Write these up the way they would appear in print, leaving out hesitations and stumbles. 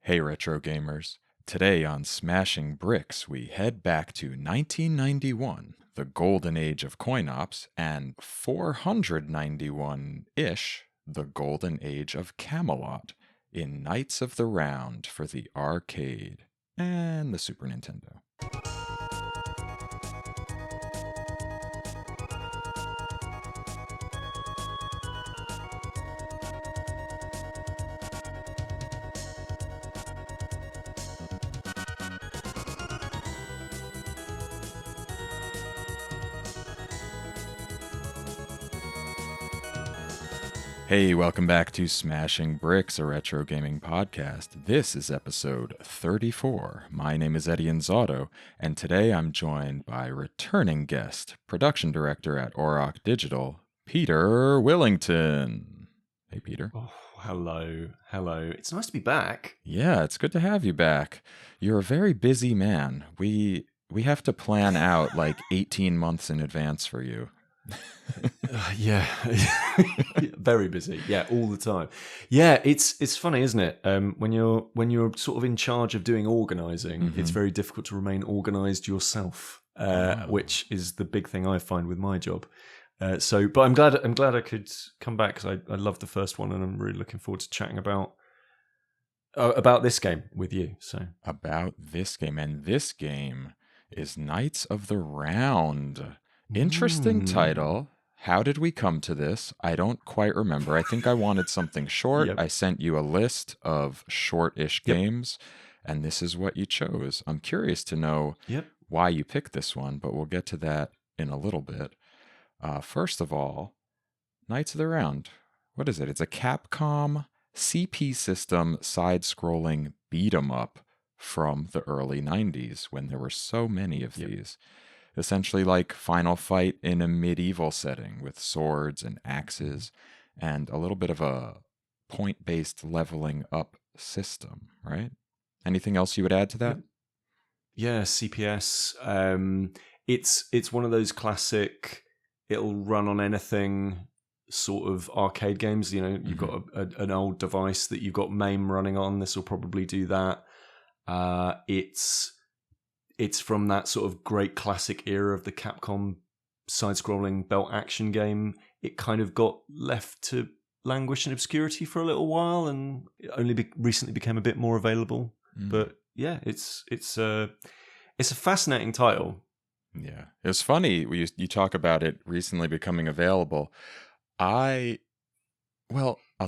Hey retro gamers. Today on Smashing Bricks, we head back to 1991, the golden age of coin ops, and 491-ish, the golden age of Camelot, in Knights of the Round for the arcade and the Super Nintendo. Hey, welcome back to Smashing Bricks, a retro gaming podcast. This is episode 34. My name is Inzauto, and today I'm joined by returning guest, production director at Auroch Digital, Peter Willington. Hey, Peter. Oh, hello. It's nice to be back. Yeah, it's good to have you back. You're a very busy man. We have to plan out like 18 months in advance for you. Yeah, very busy. Yeah, all the time. Yeah, it's funny, isn't it? When you're sort of in charge of doing organising, it's very difficult to remain organised yourself, which is the big thing I find with my job. But I'm glad I could come back because I loved the first one, and I'm really looking forward to chatting about this game with you. So about this game, and this game is Knights of the Round. Interesting title. How did we come to this? I don't quite remember. I think I wanted something short. Yep. I sent you a list of short-ish games, and this is what you chose. I'm curious to know why you picked this one, but we'll get to that in a little bit. First of all, Knights of the Round. What is it? It's a Capcom CP system side-scrolling beat-em-up from the early 90s when there were so many of these. Essentially like Final Fight in a medieval setting with swords and axes and a little bit of a point-based leveling up system, right? Anything else you would add to that? Yeah, CPS. It's one of those classic, it'll run on anything sort of arcade games. You know, you've got an old device that you've got MAME running on. This will probably do that. It's from that sort of great classic era of the Capcom side-scrolling belt action game. It kind of got left to languish in obscurity for a little while, and it only recently became a bit more available. But yeah, it's a fascinating title. Yeah, it was funny. You talk about it recently becoming available. I'll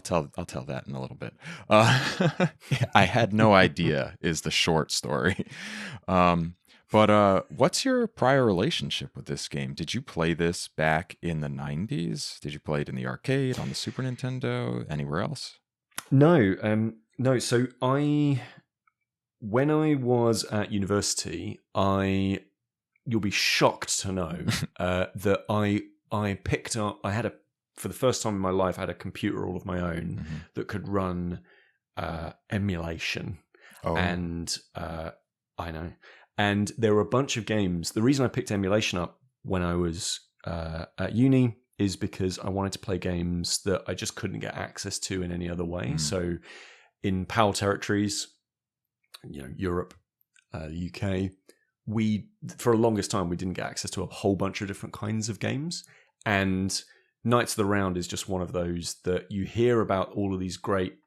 tell that in a little bit. I had no idea is the short story. But what's your prior relationship with this game? Did you play this back in the 90s? Did you play it in the arcade, on the Super Nintendo, anywhere else? No. So when I was at university, you'll be shocked to know that I picked up. For the first time in my life, I had a computer all of my own that could run emulation. Oh. And I know. And there were a bunch of games. The reason I picked emulation up when I was at uni is because I wanted to play games that I just couldn't get access to in any other way. So in PAL territories, Europe, the UK, for the longest time, we didn't get access to a whole bunch of different kinds of games. And Knights of the Round is just one of those that you hear about all of these great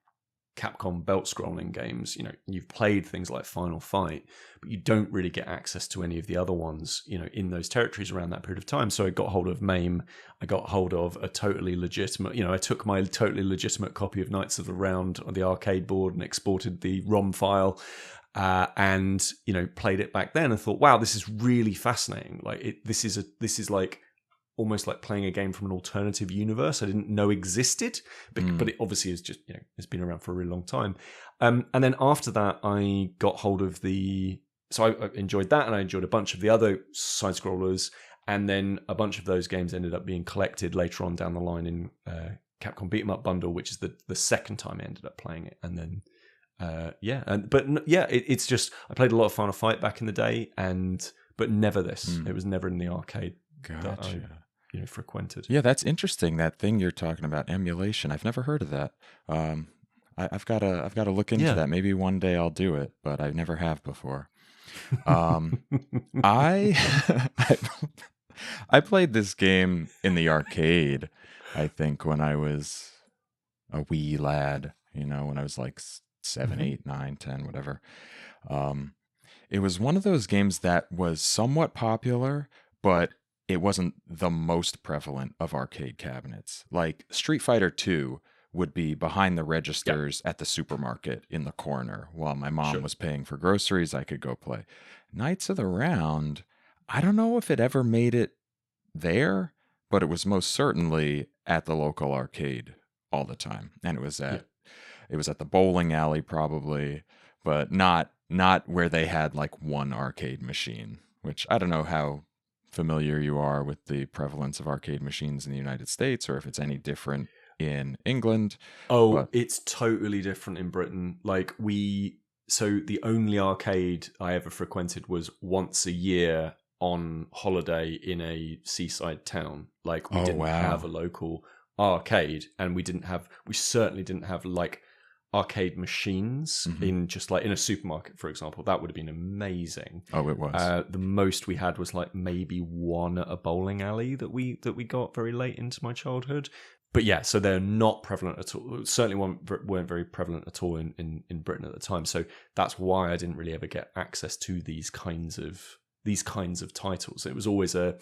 Capcom belt-scrolling games. You've played things like Final Fight, but you don't really get access to any of the other ones, in those territories around that period of time. So I got hold of MAME. I got hold of a totally legitimate, I took my totally legitimate copy of Knights of the Round on the arcade board and exported the ROM file. And played it back then and thought, wow, this is really fascinating. Like this is like almost like playing a game from an alternative universe I didn't know existed, but it obviously is just, it's been around for a really long time. And then after that, I got hold of so I enjoyed that, and I enjoyed a bunch of the other side scrollers, and then a bunch of those games ended up being collected later on down the line in Capcom Beat 'em Up Bundle, which is the second time I ended up playing it. And then it's just, I played a lot of Final Fight back in the day, but never this. It was never in the arcade. Gotcha. Frequented. Yeah, that's interesting. That thing you're talking about, emulation. I've never heard of that. I've got to look into Yeah. that. Maybe one day I'll do it, but I never have before. Um, I I I played this game in the arcade, I think, when I was a wee lad, when I was like 7, Mhm. 8, 9, 10, whatever. Um, it was one of those games that was somewhat popular, but it wasn't the most prevalent of arcade cabinets. Like Street Fighter 2 would be behind the Yeah, registers at the supermarket in the corner while my mom sure. was paying for groceries. I could go play. Knights of the Round, I don't know if it ever made it there, but it was most certainly at the local arcade all the time. And Yeah. it was at the bowling alley probably, but not where they had like one arcade machine, which I don't know how familiar you are with the prevalence of arcade machines in the United States or if it's any different in England, Oh, but it's totally different in Britain. So the only arcade I ever frequented was once a year on holiday in a seaside town. Like we oh didn't have wow. a local arcade, and we certainly didn't have like arcade machines Hmm. in just like in a supermarket, for example. That would have been amazing. Oh, it was. The most we had was like maybe one at a bowling alley that we got very late into my childhood. But yeah, so they're not prevalent at all. Certainly weren't very prevalent at all in Britain at the time. So that's why I didn't really ever get access to these kinds of titles. It was always to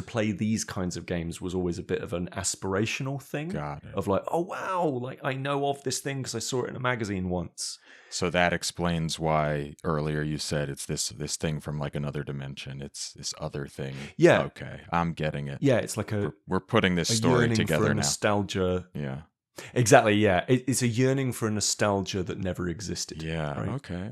play these kinds of games was always a bit of an aspirational thing Got it. of like, oh wow, like I know of this thing because I saw it in a magazine once. So that explains why earlier you said it's this thing from like another dimension. It's this other thing. Yeah, Okay, I'm getting it. yeah, it's like We're putting this a story yearning for together a now. nostalgia. Yeah. Exactly, yeah. It's a yearning for a nostalgia that never existed. Yeah. Right? Okay.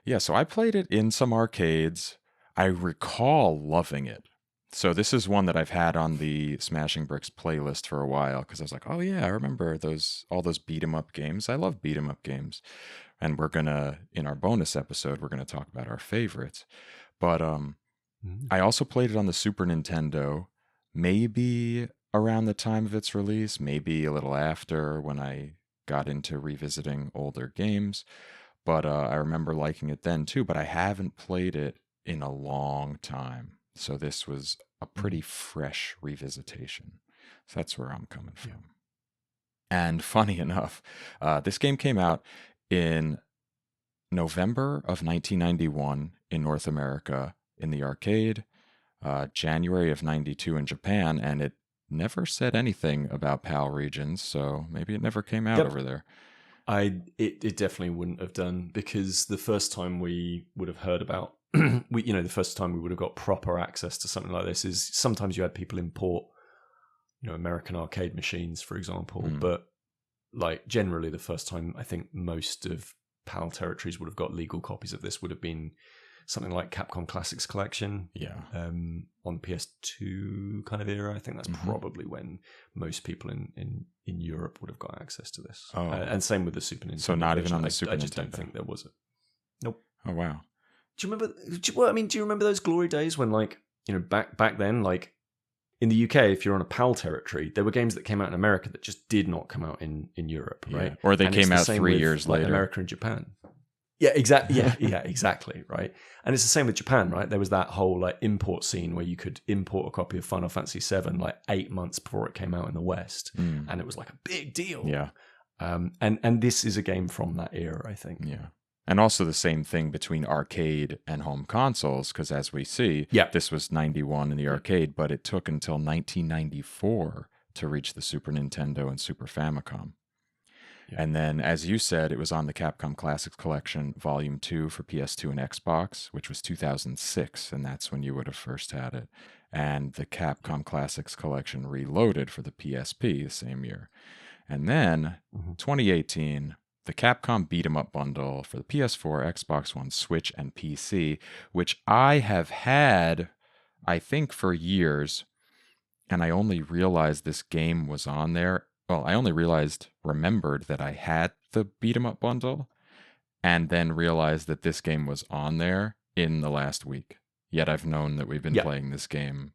Yeah. So I played it in some arcades. I recall loving it. So this is one that I've had on the Smashing Bricks playlist for a while because I was like, oh yeah, I remember all those beat 'em up games. I love beat 'em up games. And in our bonus episode, we're gonna talk about our favorites. But Mm. I also played it on the Super Nintendo, maybe around the time of its release, maybe a little after when I got into revisiting older games. But I remember liking it then too, but I haven't played it in a long time. So this was a pretty fresh revisitation. So that's where I'm coming from. Yeah. And funny enough, this game came out in November of 1991 in North America in the arcade, January of 92 in Japan, and it never said anything about PAL regions, so maybe it never came out Yep. over there. It definitely wouldn't have done because the first time we would have heard about the first time we would have got proper access to something like this is sometimes you had people import American arcade machines, for example, but like generally the first time I think most of PAL territories would have got legal copies of this would have been something like Capcom Classics Collection, Yeah. on the PS2 kind of era. I think that's probably when most people in Europe would have got access to this. Oh. And same with the Super Nintendo. So not even version. on the Super I just Nintendo. don't think there was a. Nope. Oh, wow. Do you remember? Do you remember those glory days when, like, back then, like in the UK, if you're on a PAL territory, there were games that came out in America that just did not come out in Europe, Yeah. right? Or they And it's came the out same 3 with, years like, later. America and Japan. Yeah, exactly. Yeah, exactly. Right, and it's the same with Japan, right? There was that whole like import scene where you could import a copy of Final Fantasy VII like 8 months before it came out in the West, and it was like a big deal. Yeah. And this is a game from that era, I think. Yeah. And also the same thing between arcade and home consoles, because as we see, this was 91 in the arcade, but it took until 1994 to reach the Super Nintendo and Super Famicom. Yeah. And then, as you said, it was on the Capcom Classics Collection Volume 2 for PS2 and Xbox, which was 2006, and that's when you would have first had it. And the Capcom Classics Collection Reloaded for the PSP the same year. And then, 2018, the Capcom Beat 'em Up bundle for the PS4, Xbox One, Switch, and PC, which I have had, I think, for years, and I only realized this game was on there. Well, I only remembered that I had the Beat 'em Up bundle, and then realized that this game was on there in the last week. Yet I've known that we've been playing this game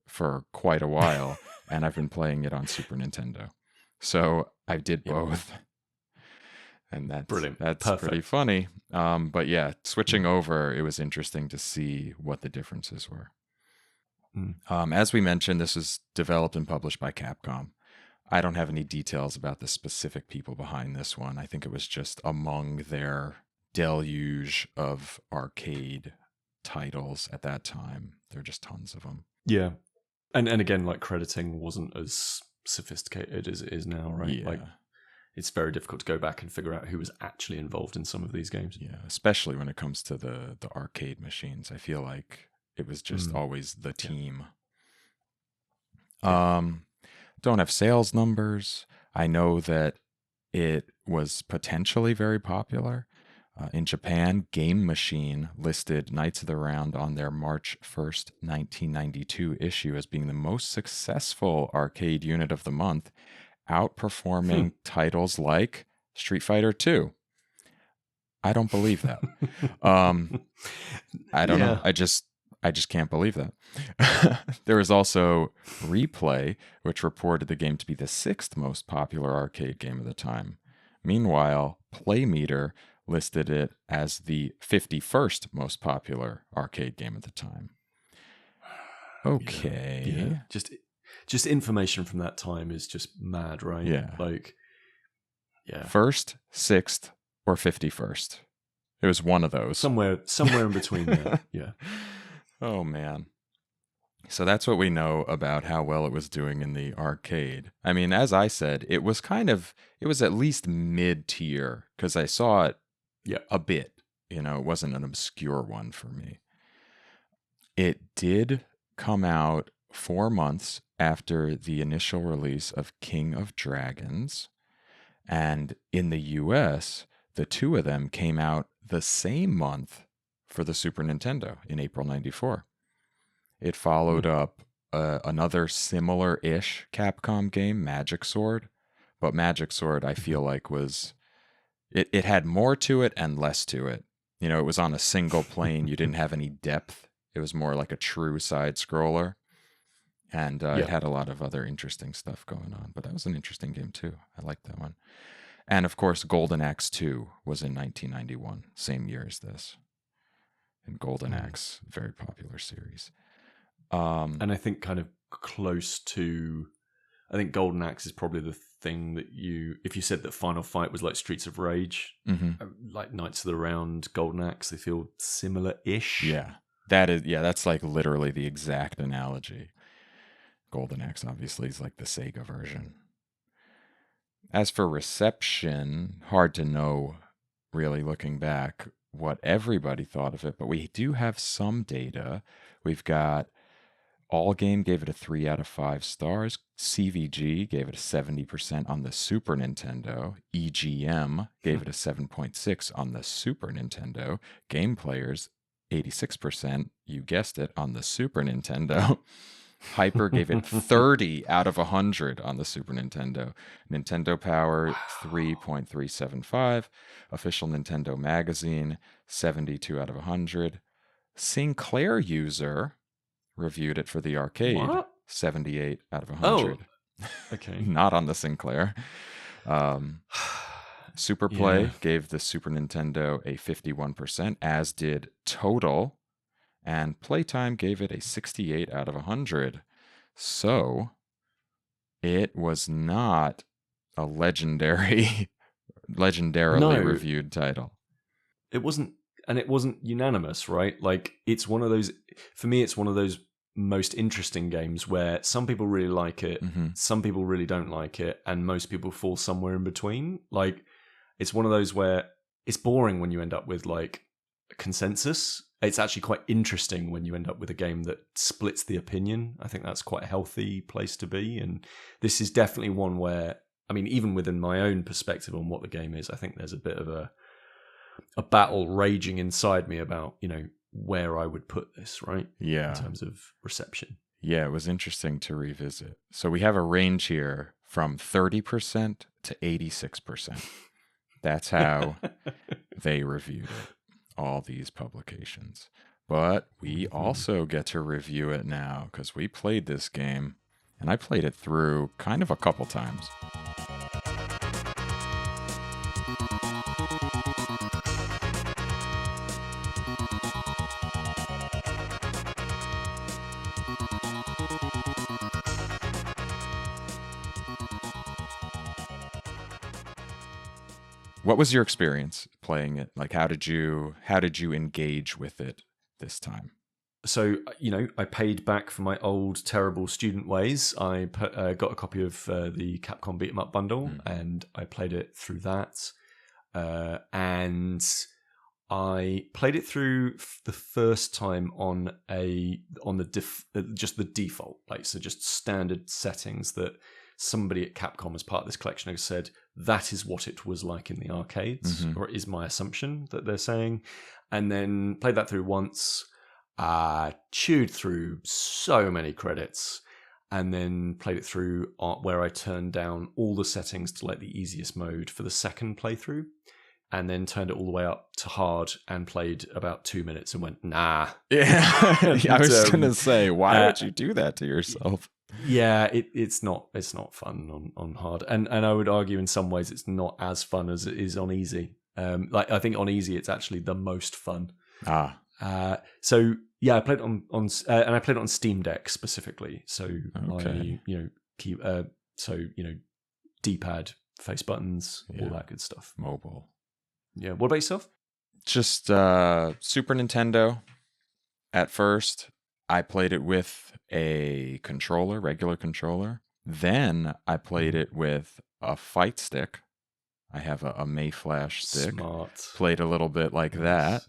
for quite a while, and I've been playing it on Super Nintendo. So I did both. And Brilliant. that's Perfect. pretty funny. But yeah, switching over, it was interesting to see what the differences were. As we mentioned, this was developed and published by Capcom. I don't have any details about the specific people behind this one. I think it was just among their deluge of arcade titles at that time. There are just tons of them. Yeah. And again, like, crediting wasn't as sophisticated as it is now, right? Yeah. Like, it's very difficult to go back and figure out who was actually involved in some of these games. Yeah, especially when it comes to the arcade machines. I feel like it was just always the team. Yeah. Don't have sales numbers. I know that it was potentially very popular. In Japan, Game Machine listed Knights of the Round on their March 1st, 1992 issue as being the most successful arcade unit of the month, outperforming titles like Street Fighter 2. I don't believe that. I don't know. I just can't believe that. There was also Replay, which reported the game to be the 6th most popular arcade game of the time. Meanwhile, Playmeter listed it as the 51st most popular arcade game at the time. Okay. Yeah. Just information from that time is just mad, right? Yeah. Like, yeah. 1st, 6th, or 51st. It was one of those. Somewhere in between there. Yeah. Oh, man. So that's what we know about how well it was doing in the arcade. I mean, as I said, it was at least mid-tier because I saw it a bit. You know, it wasn't an obscure one for me. It did come out 4 months after the initial release of King of Dragons. And in the US, the two of them came out the same month for the Super Nintendo in April 94. It followed up another similar-ish Capcom game, Magic Sword. But Magic Sword, I feel like, it had more to it and less to it. You know, it was on a single plane. You didn't have any depth. It was more like a true side-scroller. And it had a lot of other interesting stuff going on. But that was an interesting game, too. I liked that one. And, of course, Golden Axe 2 was in 1991, same year as this. And Golden Axe, very popular series. And I think kind of close to... I think Golden Axe is probably the thing that if you said that Final Fight was like Streets of Rage, like Knights of the Round, Golden Axe, they feel similar-ish. Yeah. That's like literally the exact analogy. Golden Axe obviously is like the Sega version. As for reception, hard to know really looking back what everybody thought of it, but we do have some data. We've got All Game gave it a 3 out of 5 stars. CVG gave it a 70% on the Super Nintendo. EGM gave it a 7.6 on the Super Nintendo. Game Players, 86%, you guessed it, on the Super Nintendo. Hyper gave it 30 out of 100 on the Super Nintendo. Nintendo Power, 3.375. Official Nintendo Magazine, 72 out of 100. Sinclair User reviewed it for the arcade. What? 78 out of 100. Oh, okay. Not on the Sinclair. Superplay gave the Super Nintendo a 51%, as did Total. And Playtime gave it a 68 out of 100. So it was not a legendarily reviewed title. It wasn't, and it wasn't unanimous, right? Like, it's one of those, for me, it's one of those most interesting games where some people really like it, some people really don't like it, and most people fall somewhere in between. Like, it's one of those where it's boring when you end up with like a consensus. It's actually quite interesting when you end up with a game that splits the opinion. I think that's quite a healthy place to be. And this is definitely one where, I mean, even within my own perspective on what the game is, I think there's a bit of a battle raging inside me about, you know, where I would put this, right? Yeah. In terms of reception. Yeah, it was interesting to revisit. So we have a range here from 30% to 86%. That's how they reviewed it, all these publications. But we also get to review it now because we played this game, and I played it through kind of a couple times. What was your experience playing it? Like, how did you engage with it this time? So, I paid back for my old terrible student ways. I got a copy of the Capcom Beat 'em Up bundle, and I played it through that. And I played it through the first time on just the default, like, so just standard settings that somebody at Capcom as part of this collection has said that is what it was like in the arcades, or is my assumption that they're saying. And then played that through once, chewed through so many credits, and then played it through where I turned down all the settings to like the easiest mode for the second playthrough, and then turned it all the way up to hard and played about 2 minutes and went, nah. Yeah, I was going to say, why would you do that to yourself? Yeah, it's not fun on hard, and I would argue in some ways it's not as fun as it is on easy. Like, I think on easy it's actually the most fun. So yeah, I played on and I played it on Steam Deck specifically. So okay. D-pad, face buttons, all that good stuff. Mobile. Yeah. What about yourself? Just Super Nintendo. At first, I played it with a controller, regular controller. Then I played it with a fight stick. I have a Mayflash stick. Smart. Played a little bit like that.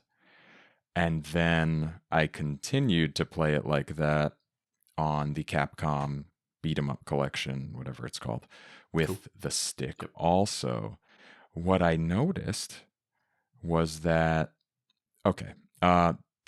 And then I continued to play it like that on the Capcom Beat 'em Up collection, whatever it's called, with the stick also. What I noticed was that,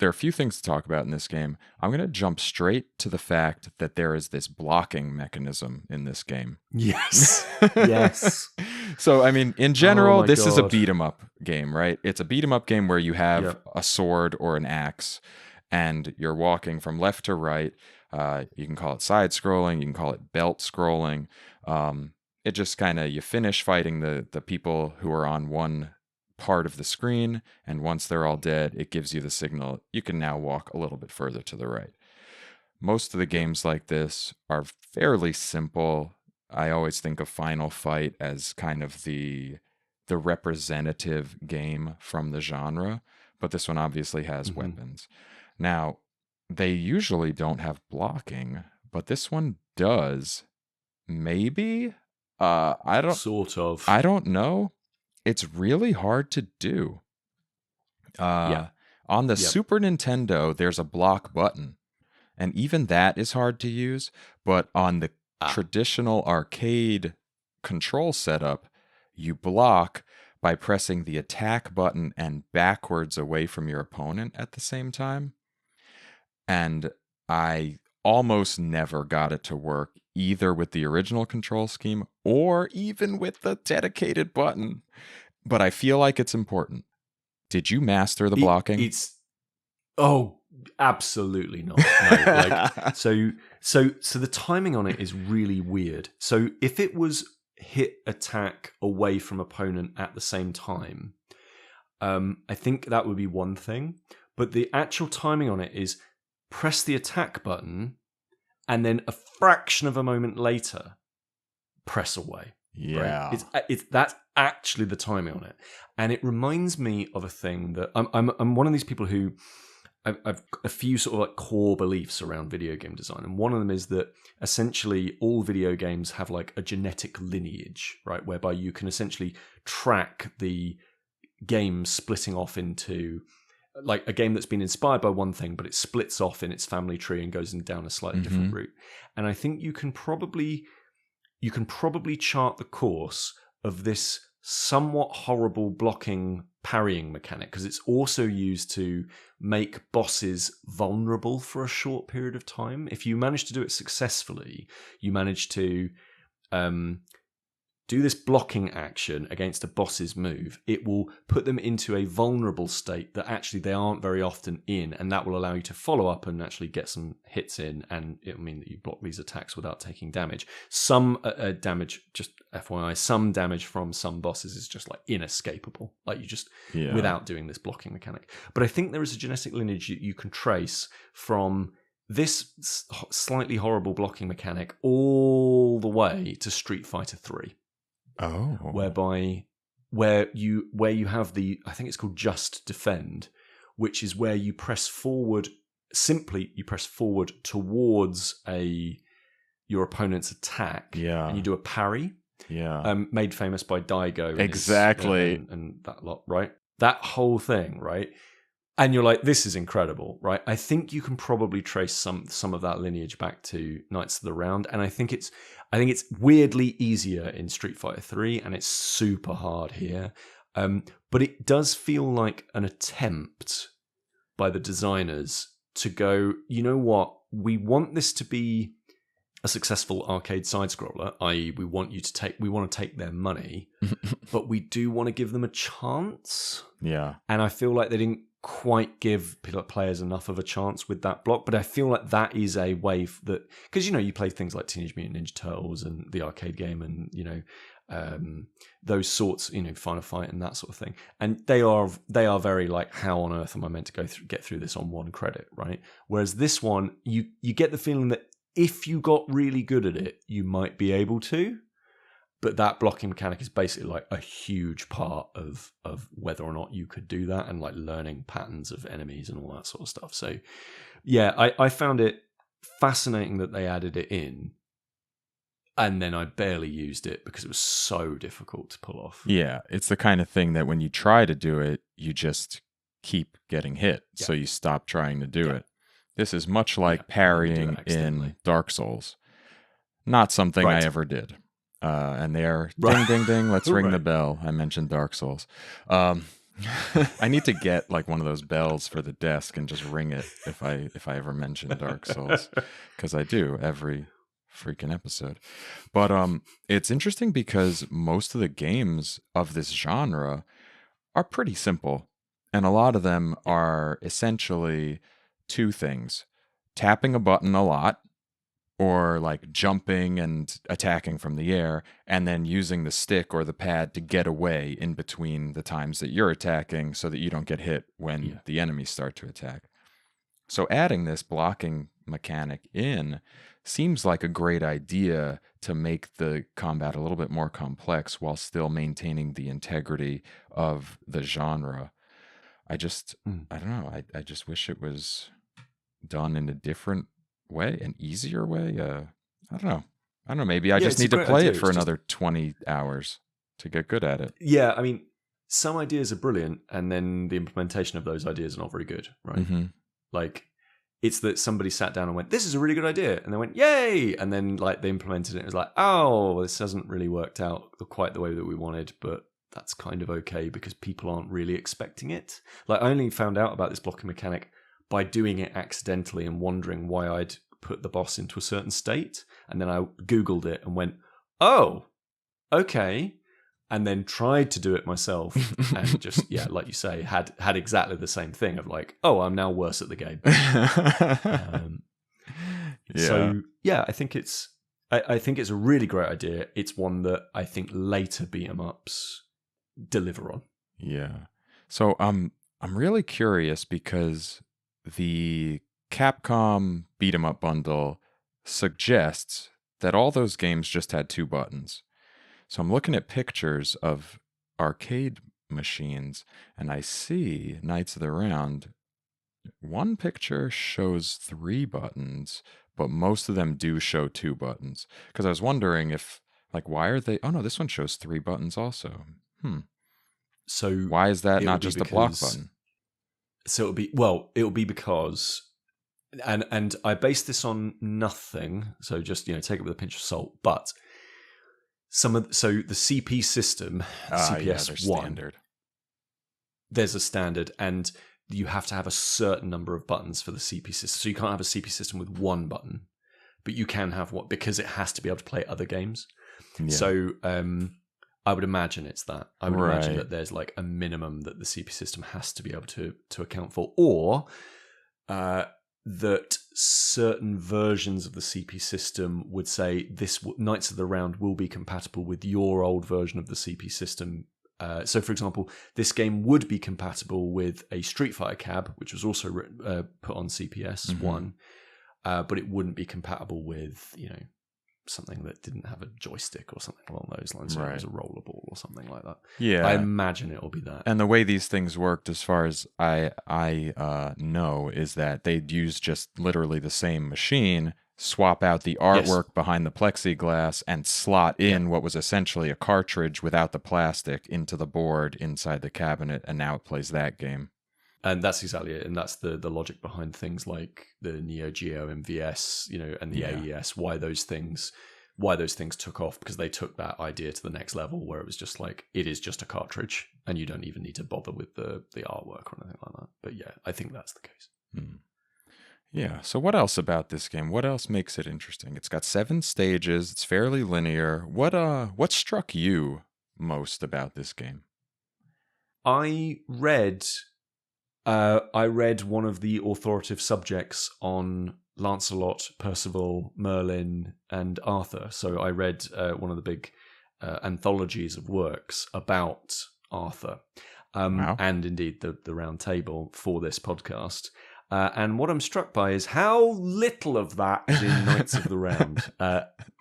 there are a few things to talk about in this game. I'm going to jump straight to the fact that there is this blocking mechanism in this game. Yes. Yes. So, I mean, in general, this is a God. beat 'em up game, right? It's a beat 'em up game where you have a sword or an axe, and you're walking from left to right. You can call it side scrolling. You can call it belt scrolling. It just kind of, you finish fighting the people who are on one part of the screen, and once they're all dead, it gives you the signal you can now walk a little bit further to the right. Most of the games like this are fairly simple. I always think of Final Fight as kind of the representative game from the genre, but this one obviously has weapons. Now, they usually don't have blocking, but this one does. Maybe? I don't know. It's really hard to do. On the Super Nintendo, there's a block button, and even that is hard to use. But on the traditional arcade control setup, you block by pressing the attack button and backwards away from your opponent at the same time. And I almost never got it to work, either with the original control scheme or even with the dedicated button. But I feel like it's important. Did you master the blocking? Absolutely not. No, so the timing on it is really weird. So if it was hit attack away from opponent at the same time, I think that would be one thing. But the actual timing on it is press the attack button, and then a fraction of a moment later, press away. Yeah, right? That's actually the timing on it, and it reminds me of a thing that I'm one of these people who I've a few sort of like core beliefs around video game design, and one of them is that essentially all video games have like a genetic lineage, right, whereby you can essentially track the game splitting off into like a game that's been inspired by one thing, but it splits off in its family tree and goes down a slightly different route. And I think you can probably chart the course of this somewhat horrible blocking parrying mechanic, because it's also used to make bosses vulnerable for a short period of time. If you manage to do it successfully, you manage to do this blocking action against a boss's move, it will put them into a vulnerable state that actually they aren't very often in, and that will allow you to follow up and actually get some hits in, and it'll mean that you block these attacks without taking damage. Some damage, just FYI, some damage from some bosses is just like inescapable, like you just, without doing this blocking mechanic. But I think there is a genetic lineage you can trace from this slightly horrible blocking mechanic all the way to Street Fighter 3. Oh. Whereby where you have the, I think it's called just defend, which is where you press forward. Simply, you press forward towards your opponent's attack, and you do a parry. Yeah. Made famous by Daigo. Exactly. And that lot, right? That whole thing, right? And you're like, this is incredible, right? I think you can probably trace some of that lineage back to Knights of the Round, and I think it's weirdly easier in Street Fighter 3, and it's super hard here. But it does feel like an attempt by the designers to go, you know what? We want this to be a successful arcade side scroller, i.e., we want to take their money, but we do want to give them a chance. Yeah. And I feel like they didn't quite give players enough of a chance with that block, but I feel like that is a way that, because you play things like Teenage Mutant Ninja Turtles and the arcade game, and those sorts, Final Fight and that sort of thing, and they are very like, how on earth am I meant to get through this on one credit, right? Whereas this one, you get the feeling that if you got really good at it, you might be able to. But that blocking mechanic is basically like a huge part of whether or not you could do that, and like learning patterns of enemies and all that sort of stuff. So, yeah, I found it fascinating that they added it in, and then I barely used it because it was so difficult to pull off. Yeah, it's the kind of thing that when you try to do it, you just keep getting hit, so you stop trying to do it. This is much like parrying in Dark Souls. Not something I ever did. And they are ding, ding, ding. Let's ring the bell. I mentioned Dark Souls. I need to get like one of those bells for the desk and just ring it if I ever mention Dark Souls, because I do every freaking episode. But it's interesting because most of the games of this genre are pretty simple, and a lot of them are essentially two things: tapping a button a lot, or like jumping and attacking from the air, and then using the stick or the pad to get away in between the times that you're attacking so that you don't get hit when the enemies start to attack. So adding this blocking mechanic in seems like a great idea to make the combat a little bit more complex while still maintaining the integrity of the genre. I don't know. I just wish it was done in a different way, an easier way. I don't know. Maybe I just need to play it for another 20 hours to get good at it. Yeah, I mean, some ideas are brilliant, and then the implementation of those ideas are not very good, right? Mm-hmm. Like, it's that somebody sat down and went, "This is a really good idea," and they went, "Yay!" And then like they implemented it. It was like, "Oh, this hasn't really worked out quite the way that we wanted," but that's kind of okay because people aren't really expecting it. Like, I only found out about this blocking mechanic by doing it accidentally and wondering why I'd put the boss into a certain state. And then I Googled it and went, oh, okay. And then tried to do it myself and just, like you say, had exactly the same thing of like, oh, I'm now worse at the game. So, I think it's a really great idea. It's one that I think later beat-em-ups deliver on. Yeah. So I'm really curious because the Capcom beat 'em up bundle suggests that all those games just had 2 buttons. So I'm looking at pictures of arcade machines, and I see Knights of the Round. One picture shows 3 buttons, but most of them do show 2 buttons. Because I was wondering if, like, why are they? Oh no, this one shows 3 buttons also. So why is that not just a block button? So it'll be because, and I base this on nothing, so just take it with a pinch of salt. But so the CP system, CPS 1, there's a standard, and you have to have a certain number of buttons for the CP system. So you can't have a CP system with 1 button, but you can have one because it has to be able to play other games. Yeah. So I would imagine it's that. I would imagine that there's like a minimum that the CP system has to be able to account for, or that certain versions of the CP system would say this Knights of the Round will be compatible with your old version of the CP system. So, for example, this game would be compatible with a Street Fighter cab, which was also put on CPS 1, but it wouldn't be compatible with something that didn't have a joystick or something along those lines. So it was a rollerball or something like that. Yeah. I imagine it'll be that. And the way these things worked, as far as I know, is that they'd use just literally the same machine, swap out the artwork behind the plexiglass, and slot in what was essentially a cartridge without the plastic into the board inside the cabinet, and now it plays that game. And that's exactly it. And that's the logic behind things like the Neo Geo MVS, and the AES, why those things took off, because they took that idea to the next level where it was just like, it is just a cartridge and you don't even need to bother with the artwork or anything like that. But yeah, I think that's the case. Yeah. So what else about this game? What else makes it interesting? It's got 7 stages. It's fairly linear. What struck you most about this game? I read one of the authoritative subjects on Lancelot, Percival, Merlin, and Arthur. So I read one of the big anthologies of works about Arthur, and indeed the Round Table for this podcast. And what I'm struck by is how little of that is in Knights of the Round,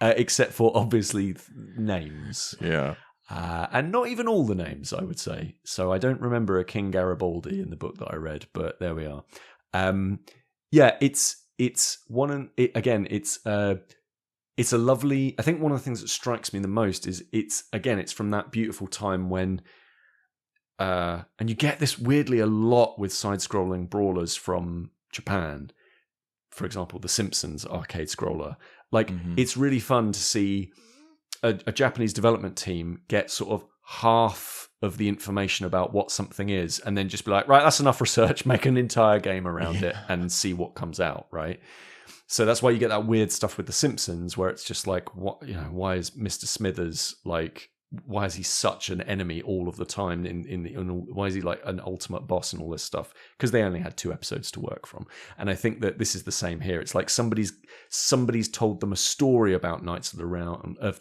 except for obviously names. Yeah. And not even all the names, I would say. So I don't remember a King Garibaldi in the book that I read, but there we are. It's a lovely. I think one of the things that strikes me the most is it's from that beautiful time when, and you get this weirdly a lot with side-scrolling brawlers from Japan. For example, the Simpsons arcade scroller. Like it's really fun to see a Japanese development team get sort of half of the information about what something is and then just be like, right, that's enough research, make an entire game around it and see what comes out, right? So that's why you get that weird stuff with The Simpsons where it's just like, what, why is Mr. Smithers like, why is he such an enemy all of the time? Why is he like an ultimate boss and all this stuff? Because they only had 2 episodes to work from. And I think that this is the same here. It's like somebody's told them a story about Knights of the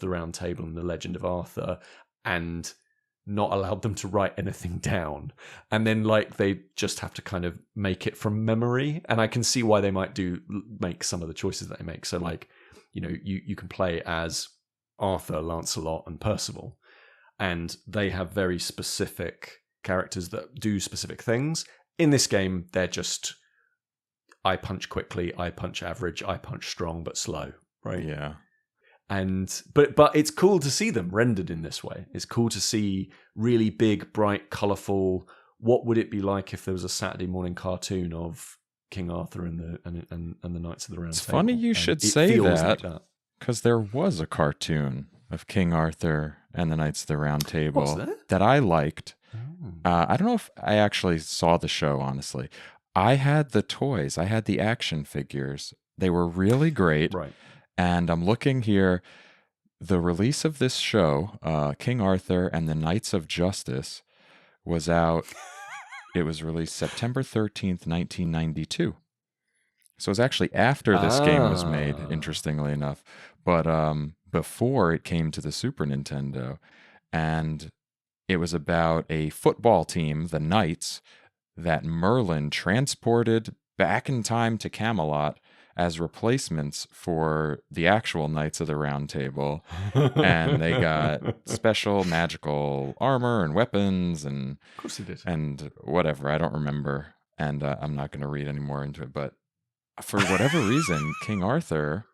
Round Table and the Legend of Arthur, and not allowed them to write anything down. And then like they just have to kind of make it from memory. And I can see why they might make some of the choices that they make. So like, you can play as Arthur, Lancelot, and Percival, and they have very specific characters that do specific things. In this game, they're just, I punch quickly, I punch average, I punch strong but slow, right? Yeah. And but it's cool to see them rendered in this way. It's cool to see really big, bright, colourful. What would it be like if there was a Saturday morning cartoon of King Arthur and the Knights of the Round Table? It's funny you should say that. Because there was a cartoon of King Arthur and the Knights of the Round Table that I liked. I don't know if I actually saw the show, honestly. I had the toys. I had the action figures. They were really great. Right. And I'm looking here. The release of this show, King Arthur and the Knights of Justice, was out. It was released September 13th, 1992. So it was actually after this game was made, interestingly enough, but before it came to the Super Nintendo. And it was about a football team, the Knights, that Merlin transported back in time to Camelot as replacements for the actual Knights of the Round Table. And they got special magical armor and weapons and, of course they did. And whatever. I don't remember. And I'm not going to read any more into it, but for whatever reason, King Arthur,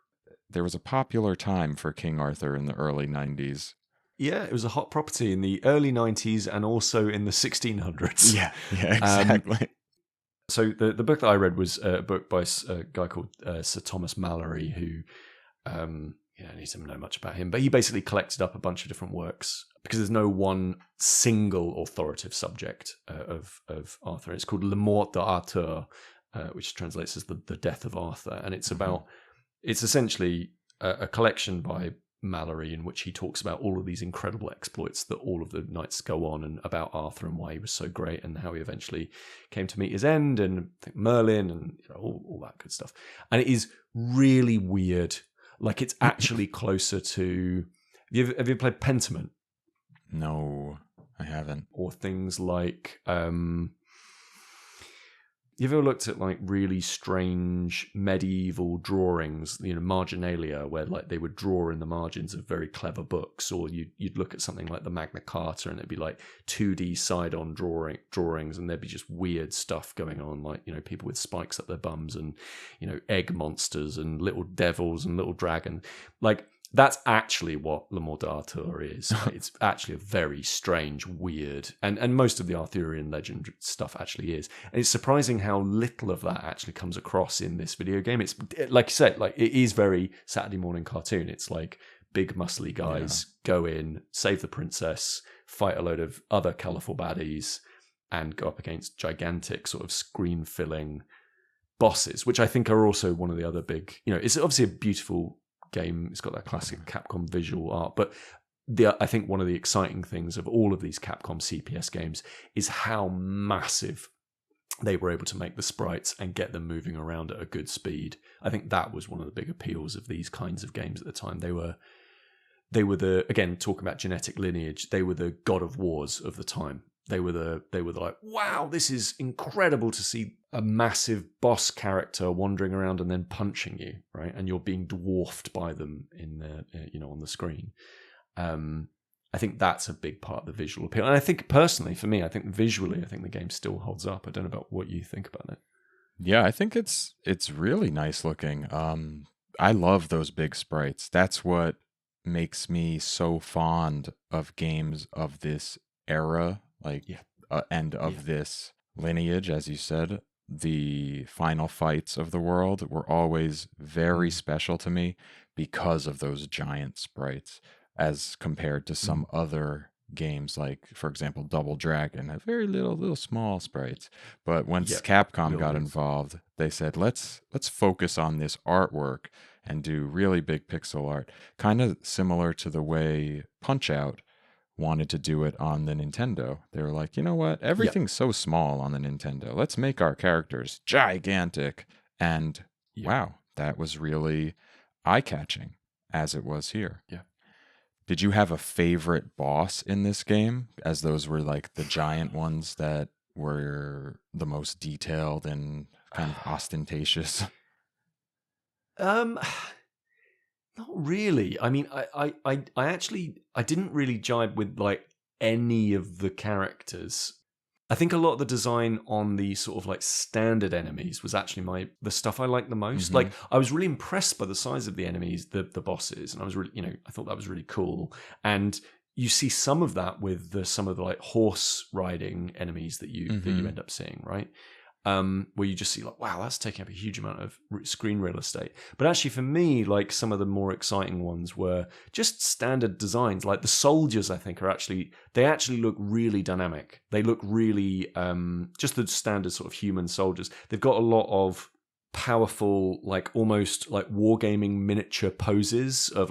there was a popular time for King Arthur in the early 90s. Yeah, it was a hot property in the early 90s and also in the 1600s. Yeah, exactly. So the book that I read was a book by a guy called Sir Thomas Mallory, who, I need to know much about him, but he basically collected up a bunch of different works because there's no one single authoritative subject of Arthur. It's called Le Mort d'Arthur, which translates as the death of Arthur, and it's about it's essentially a collection by Mallory in which he talks about all of these incredible exploits that all of the knights go on, and about Arthur and why he was so great and how he eventually came to meet his end, and I think Merlin and all that good stuff. And it is really weird. Like it's actually closer to. Have you played Pentiment? No, I haven't. Or things like You've ever looked at like really strange medieval drawings, marginalia, where like they would draw in the margins of very clever books, or you'd look at something like the Magna Carta and it'd be like 2D side-on drawings, and there'd be just weird stuff going on, like people with spikes up their bums, and egg monsters and little devils and little dragon, like. That's actually what Le Mort d'Arthur is. It's actually a very strange, weird, and most of the Arthurian legend stuff actually is. And it's surprising how little of that actually comes across in this video game. It's like you said, like it is very Saturday morning cartoon. It's like big muscly guys go in, save the princess, fight a load of other colourful baddies, and go up against gigantic sort of screen-filling bosses, which I think are also one of the other big. It's obviously a beautiful game. It's got that classic Capcom visual art, but I think one of the exciting things of all of these Capcom CPS games is how massive they were able to make the sprites and get them moving around at a good speed. I think that was one of the big appeals of these kinds of games at the time. They were the, again, talking about genetic lineage, they were the God of Wars of the time. They were like, wow, this is incredible to see a massive boss character wandering around and then punching you, right? And you're being dwarfed by them in the, on the screen. I think that's a big part of the visual appeal. And I think personally, for me, I think visually, I think the game still holds up. I don't know about what you think about it. Yeah, I think it's really nice looking. I love those big sprites. That's what makes me so fond of games of this era. End of this lineage, as you said. The final fights of the world were always very special to me because of those giant sprites, as compared to some other games, like, for example, Double Dragon had very little small sprites. But once Capcom got involved, they said, let's focus on this artwork and do really big pixel art, kind of similar to the way Punch-Out wanted to do it on the Nintendo. They were like, you know what? Everything's so small on the Nintendo. Let's make our characters gigantic. And wow, that was really eye-catching, as it was here. Yeah. Did you have a favorite boss in this game, as those were like the giant ones that were the most detailed and kind of ostentatious? Not really. I mean, I actually didn't really jibe with like any of the characters. I think a lot of the design on the sort of like standard enemies was actually the stuff I liked the most. Mm-hmm. Like, I was really impressed by the size of the enemies, the bosses, and I was really, I thought that was really cool. And you see some of that with some of the like horse riding enemies that you end up seeing, right? Where you just see like, wow, that's taking up a huge amount of screen real estate. But actually for me, like some of the more exciting ones were just standard designs. Like the soldiers, I think, they actually look really dynamic. They look really, just the standard sort of human soldiers. They've got a lot of powerful, like almost like wargaming miniature poses of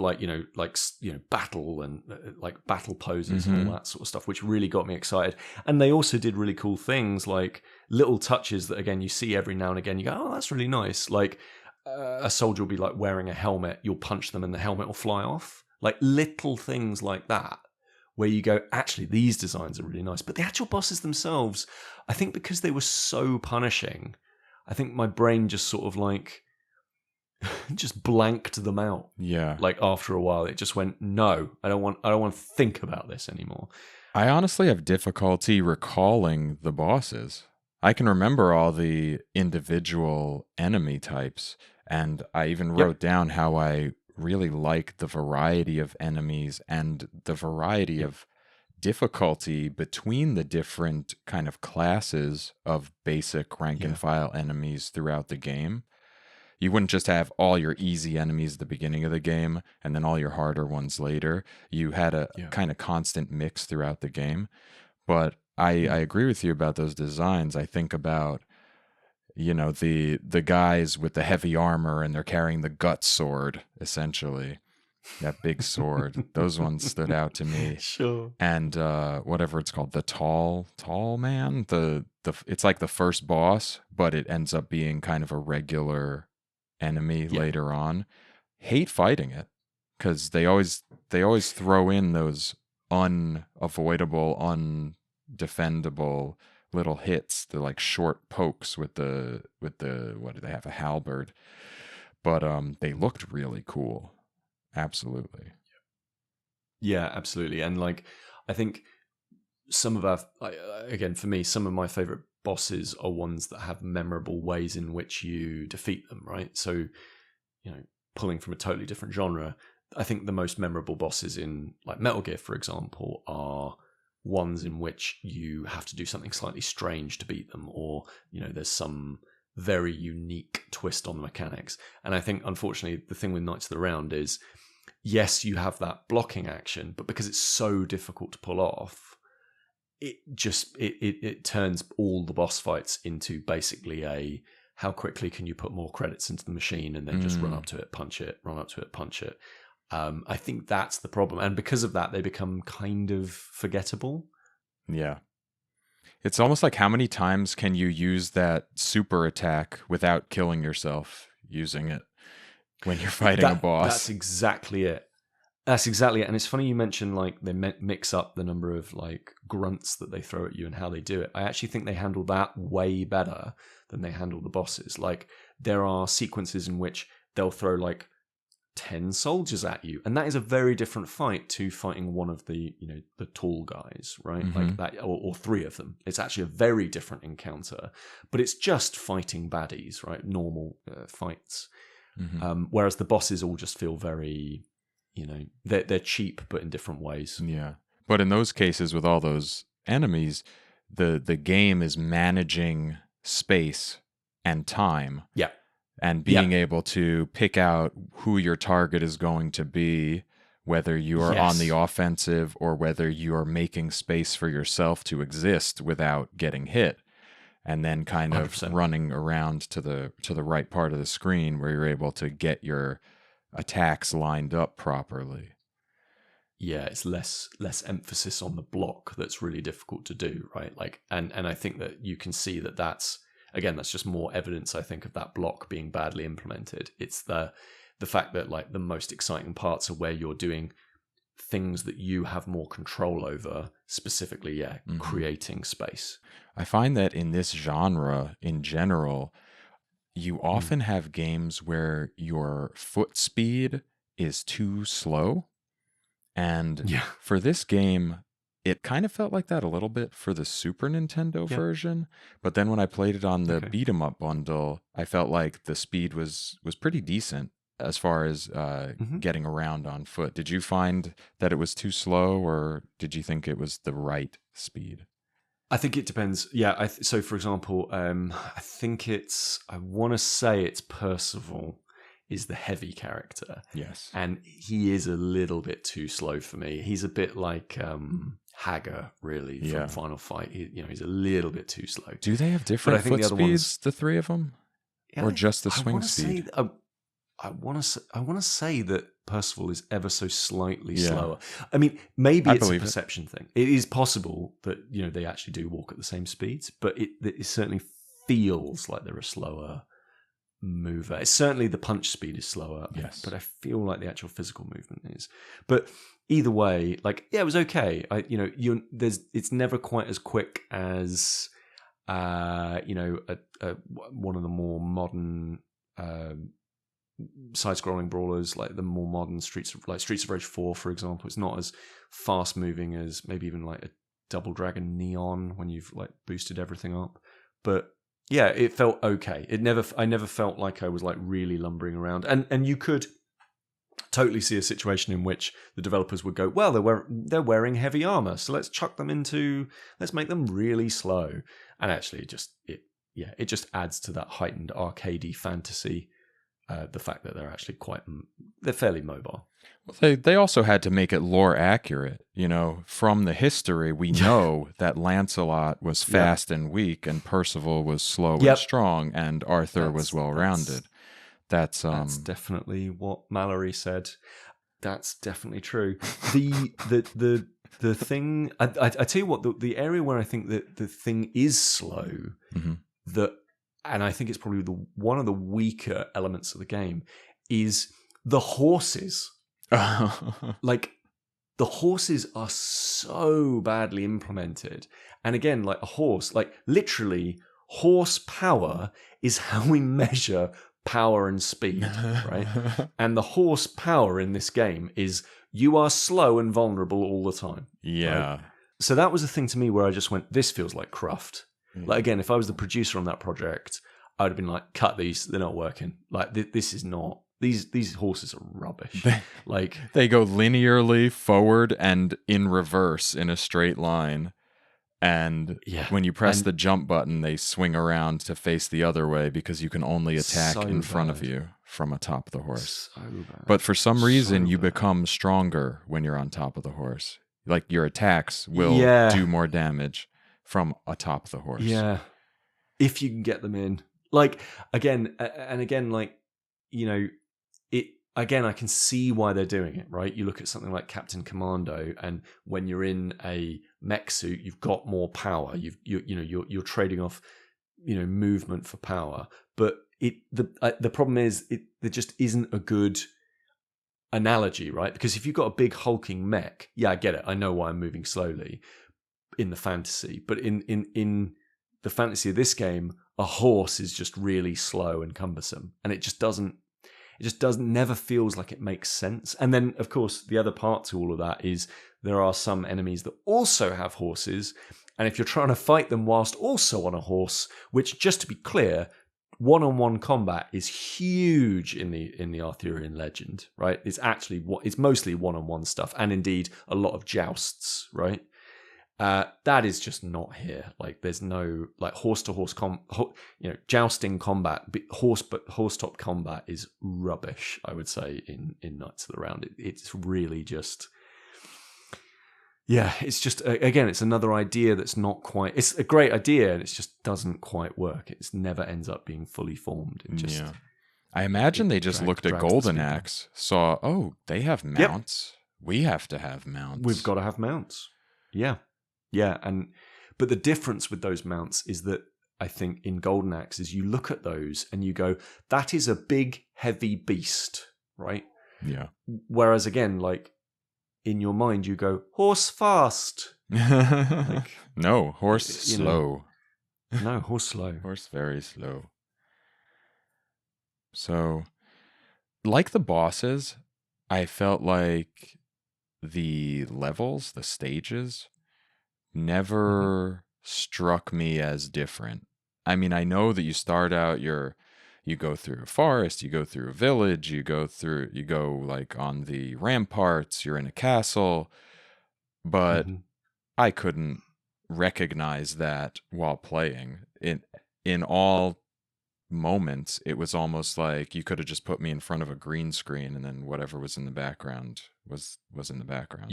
battle and like battle poses and all that sort of stuff, which really got me excited. And they also did really cool things, like little touches that again you see every now and again. You go, oh, that's really nice. Like a soldier will be like wearing a helmet, you'll punch them and the helmet will fly off. Like little things like that, where you go, actually, these designs are really nice. But the actual bosses themselves, I think because they were so punishing, I think my brain just sort of like just blanked them out. Yeah. Like after a while, it just went, no, I don't want to think about this anymore. I honestly have difficulty recalling the bosses. I can remember all the individual enemy types, and I even wrote down how I really like the variety of enemies and the variety of difficulty between the different kind of classes of basic rank and file enemies throughout the game. You wouldn't just have all your easy enemies at the beginning of the game and then all your harder ones later. You had a kind of constant mix throughout the game. But I agree with you about those designs. I think about, the guys with the heavy armor and they're carrying the gut sword, essentially. That big sword. Those ones stood out to me. Sure. And whatever it's called, the tall man. It's like the first boss, but it ends up being kind of a regular enemy later on. Hate fighting it because they always throw in those unavoidable, undefendable little hits, the like short pokes with the what do they have, a halberd, but they looked really cool. Absolutely. Yeah, absolutely. And like, I think some of our, again, for me, some of my favorite bosses are ones that have memorable ways in which you defeat them, right? So, pulling from a totally different genre, I think the most memorable bosses in like Metal Gear, for example, are ones in which you have to do something slightly strange to beat them, or, there's some very unique twist on the mechanics. And I think, unfortunately, the thing with Knights of the Round is, yes, you have that blocking action, but because it's so difficult to pull off, it turns all the boss fights into basically a how quickly can you put more credits into the machine and then just run up to it, punch it, run up to it, punch it. I think that's the problem. And because of that, they become kind of forgettable. Yeah. It's almost like, how many times can you use that super attack without killing yourself using it when you're fighting a boss? That's exactly it. That's exactly it. And it's funny you mentioned like they mix up the number of like grunts that they throw at you and how they do it. I actually think they handle that way better than they handle the bosses. Like, there are sequences in which they'll throw like 10 soldiers at you, and that is a very different fight to fighting one of the the tall guys, right? Like that, or three of them. It's actually a very different encounter, but it's just fighting baddies, right? Normal fights. Whereas the bosses all just feel very, they're cheap, but in different ways. Yeah. But in those cases, with all those enemies, the game is managing space and time. Yeah. And being able to pick out who your target is going to be, whether you are on the offensive or whether you are making space for yourself to exist without getting hit, and then kind of 100%. running around to the right part of the screen where you're able to get your attacks lined up properly. Yeah, it's less emphasis on the block that's really difficult to do, right? Like, and I think that you can see that that's just more evidence, I think, of that block being badly implemented. It's the fact that like the most exciting parts are where you're doing things that you have more control over, specifically, creating space. I find that in this genre in general, you often have games where your foot speed is too slow. And for this game, it kind of felt like that a little bit for the Super Nintendo version. But then when I played it on the Beat 'em Up bundle, I felt like the speed was pretty decent as far as getting around on foot. Did you find that it was too slow, or did you think it was the right speed? I think it depends. Yeah. So, for example, I think I want to say it's Percival is the heavy character. Yes. And he is a little bit too slow for me. He's a bit like Hager, really, from Final Fight. He's a little bit too slow. Do they have different foot speeds, the three of them? Or just the swing speed? I want to say that Percival is ever so slightly slower. I mean, maybe it's a perception thing. It is possible that they actually do walk at the same speeds, but it certainly feels like they're a slower mover. It's certainly the punch speed is slower, but I feel like the actual physical movement is. But either way, like, it was okay. It's never quite as quick as one of the more modern side-scrolling brawlers, like the more modern Streets of Rage 4, for example. It's not as fast-moving as maybe even like a Double Dragon Neon when you've like boosted everything up, but yeah, it felt okay. I never felt like I was like really lumbering around. And you could totally see a situation in which the developers would go, well, they're wearing heavy armor, so let's make them really slow. And actually, it just adds to that heightened arcadey fantasy. The fact that they're actually they're fairly mobile. Well, they also had to make it lore accurate. From the history, we know that Lancelot was fast and weak, and Percival was slow and strong, and Arthur was well-rounded. That's definitely what Mallory said. That's definitely true. The thing I tell you what, the area where I think that the thing is slow, and I think it's probably one of the weaker elements of the game, is the horses. Like, the horses are so badly implemented, And again, like a horse, like literally horsepower is how we measure power and speed, right? And the horsepower in this game is you are slow and vulnerable all the time. Yeah. Right? So that was a thing to me where I just went, this feels like cruft. Like, again, if I was the producer on that project, I would have been like, cut these, they're not working. Like, this is not, these horses are rubbish. Like, they go linearly forward and in reverse in a straight line. And when you press the jump button, they swing around to face the other way because you can only attack in front of you from atop the horse. So bad. But for some reason, you become stronger when you're on top of the horse. Like your attacks will do more damage from atop the horse. Yeah. If you can get them in. Like, again, like, you know, again, I can see why they're doing it, right? You look at something like Captain Commando, and when you're in a mech suit, you've got more power. You're trading off, movement for power. But the problem is there just isn't a good analogy, right? Because if you've got a big hulking mech, I get it. I know why I'm moving slowly in the fantasy, but in the fantasy of this game, a horse is just really slow and cumbersome, and it just never feels like it makes sense. And then, of course, the other part to all of that is there are some enemies that also have horses. And if you're trying to fight them whilst also on a horse, which, just to be clear, one-on-one combat is huge in the Arthurian legend, right? It's mostly one-on-one stuff, and indeed a lot of jousts, right? That is just not here. Like, there's no like horse-to-horse jousting combat. Horse-top combat is rubbish, I would say, in Knights of the Round. It's really just, it's just, again, it's another idea that's not quite. It's a great idea, and it just doesn't quite work. It never ends up being fully formed. It just, I imagine they just looked at Golden Axe, saw, oh, they have mounts. Yep. We have to have mounts. We've got to have mounts. Yeah, but the difference with those mounts is that I think in Golden Axe is you look at those and you go, that is a big, heavy beast, right? Yeah. Whereas again, like in your mind, you go, horse fast. Like, no, horse slow. No, horse slow. Horse very slow. So, like the bosses, I felt like the levels, the stages, never struck me as different. I mean, I know that you start out, you go through a forest, you go through a village, you go like on the ramparts, you're in a castle, but I couldn't recognize that while playing. In all moments, it was almost like you could have just put me in front of a green screen and then whatever was in the background was in the background.